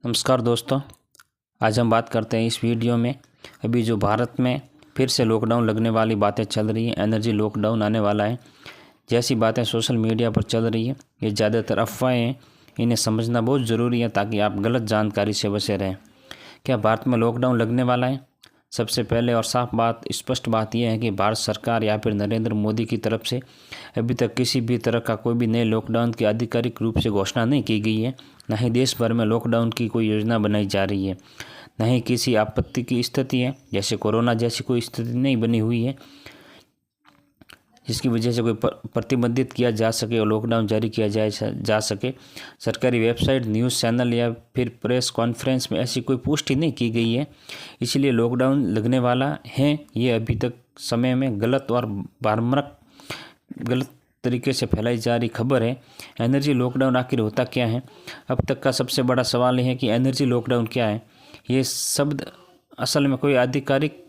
नमस्कार दोस्तों, आज हम बात करते हैं इस वीडियो में अभी जो भारत में फिर से लॉकडाउन लगने वाली बातें चल रही हैं। एनर्जी लॉकडाउन आने वाला है जैसी बातें सोशल मीडिया पर चल रही है। ये ज़्यादातर अफवाहें हैं, इन्हें समझना बहुत ज़रूरी है ताकि आप गलत जानकारी से बचे रहें। क्या भारत में लॉकडाउन लगने वाला है? सबसे पहले और स्पष्ट बात यह है कि भारत सरकार या फिर नरेंद्र मोदी की तरफ से अभी तक किसी भी तरह का कोई भी नए लॉकडाउन की आधिकारिक रूप से घोषणा नहीं की गई है। न ही देश भर में लॉकडाउन की कोई योजना बनाई जा रही है, न ही किसी आपत्ति की स्थिति है, जैसे कोरोना जैसी कोई स्थिति नहीं बनी हुई है जिसकी वजह से कोई प्रतिबंधित किया जा सके और लॉकडाउन जारी किया जा सके। सरकारी वेबसाइट, न्यूज़ चैनल या फिर प्रेस कॉन्फ्रेंस में ऐसी कोई पुष्टि नहीं की गई है। इसलिए लॉकडाउन लगने वाला है ये अभी तक समय में गलत और बारम्बार गलत तरीके से फैलाई जा रही खबर है। एनर्जी लॉकडाउन आखिर होता क्या है? अब तक का सबसे बड़ा सवाल यह है कि एनर्जी लॉकडाउन क्या है। ये शब्द असल में कोई आधिकारिक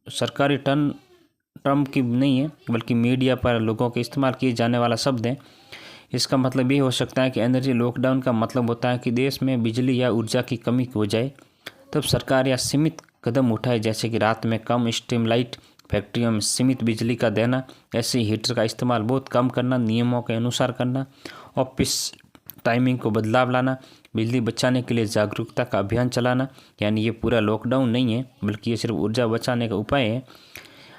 सरकारी टर्म की नहीं है, बल्कि मीडिया पर लोगों के इस्तेमाल किए जाने वाला शब्द है। इसका मतलब ये हो सकता है कि एनर्जी लॉकडाउन का मतलब होता है कि देश में बिजली या ऊर्जा की कमी हो जाए, तब सरकार या सीमित कदम उठाए, जैसे कि रात में कम स्ट्रीम लाइट, फैक्ट्रियों में सीमित बिजली का देना, ऐसे हीटर का इस्तेमाल बहुत कम करना, नियमों के अनुसार करना, ऑफिस टाइमिंग को बदलाव लाना, बिजली बचाने के लिए जागरूकता का अभियान चलाना। यानी ये पूरा लॉकडाउन नहीं है, बल्कि ये सिर्फ ऊर्जा बचाने का उपाय है।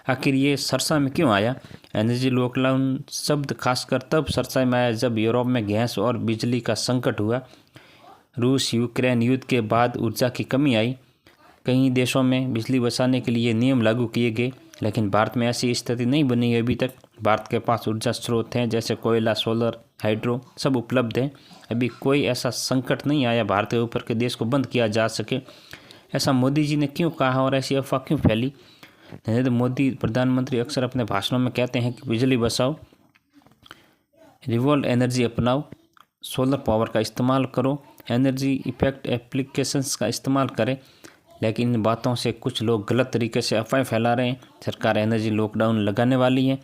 आखिर ये चर्चा में क्यों आया? एनर्जी लॉकडाउन शब्द खासकर तब चर्चा में आया जब यूरोप में गैस और बिजली का संकट हुआ। रूस यूक्रेन युद्ध के बाद ऊर्जा की कमी आई। कई देशों में बिजली बचाने के लिए नियम लागू किए गए, लेकिन भारत में ऐसी स्थिति नहीं बनी है अभी तक। भारत के पास ऊर्जा स्रोत हैं, जैसे कोयला, सोलर, हाइड्रो सब उपलब्ध हैं। अभी कोई ऐसा संकट नहीं आया भारत के ऊपर कि देश को बंद किया जा सके। ऐसा मोदी जी ने क्यों कहा और ऐसी अफवाह क्यों फैली? नरेंद्र मोदी प्रधानमंत्री अक्सर अपने भाषणों में कहते हैं कि बिजली बचाओ, रिन्यूएबल एनर्जी अपनाओ, सोलर पावर का इस्तेमाल करो, एनर्जी इफेक्ट एप्लीकेशंस का इस्तेमाल करें। लेकिन इन बातों से कुछ लोग गलत तरीके से अफवाह फैला रहे हैं। सरकार एनर्जी लॉकडाउन लगाने वाली है,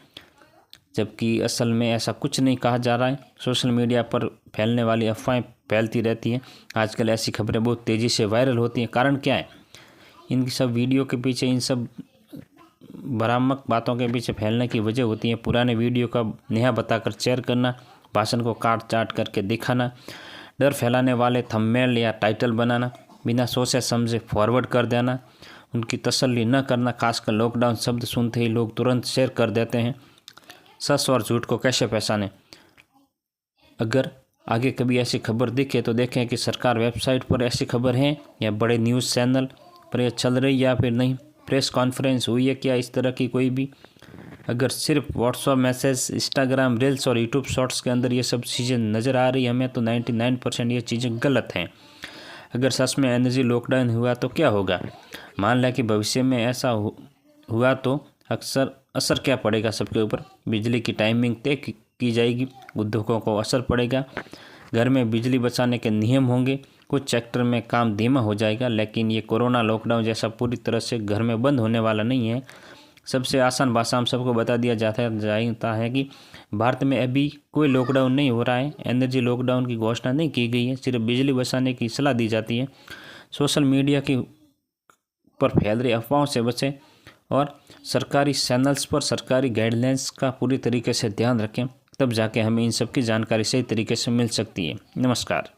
जबकि असल में ऐसा कुछ नहीं कहा जा रहा है। सोशल मीडिया पर फैलने वाली अफवाहें फैलती रहती हैं। आजकल ऐसी खबरें बहुत तेज़ी से वायरल होती हैं। कारण क्या है? इन सब वीडियो के पीछे, इन सब भ्रामक बातों के पीछे फैलने की वजह होती है पुराने वीडियो का नया बताकर शेयर करना, भाषण को काट चाट करके दिखाना, डर फैलाने वाले थंबनेल या टाइटल बनाना, बिना सोचे समझे फॉरवर्ड कर देना, उनकी तसल्ली न करना। खासकर लॉकडाउन शब्द सुनते ही लोग तुरंत शेयर कर देते हैं। सच और झूठ को कैसे पहचानें? अगर आगे कभी ऐसी खबर दिखे तो देखें कि सरकार वेबसाइट पर ऐसी खबर है या बड़े न्यूज़ चैनल पर यह चल रही या फिर नहीं। प्रेस कॉन्फ्रेंस हुई है क्या इस तरह की कोई भी? अगर सिर्फ व्हाट्सएप मैसेज, इंस्टाग्राम रील्स और यूट्यूब शॉर्ट्स के अंदर ये सब चीज़ें नज़र आ रही हमें, तो 99% ये चीज़ें गलत हैं। अगर सच में एनर्जी लॉकडाउन हुआ तो क्या होगा? मान लें कि भविष्य में ऐसा हुआ तो असर क्या पड़ेगा सबके ऊपर? बिजली की टाइमिंग तय की जाएगी, उद्योगों को असर पड़ेगा, घर में बिजली बचाने के नियम होंगे, कुछ सेक्टर में काम धीमा हो जाएगा। लेकिन ये कोरोना लॉकडाउन जैसा पूरी तरह से घर में बंद होने वाला नहीं है। सबसे आसान भाषा हम सबको बता दिया जाता है कि भारत में अभी कोई लॉकडाउन नहीं हो रहा है। एनर्जी लॉकडाउन की घोषणा नहीं की गई है, सिर्फ बिजली बचाने की सलाह दी जाती है। सोशल मीडिया की पर फैल रही अफवाहों से बचें और सरकारी चैनल्स पर सरकारी गाइडलाइंस का पूरी तरीके से ध्यान रखें, तब जाके हमें इन सब की जानकारी सही तरीके से मिल सकती है। नमस्कार।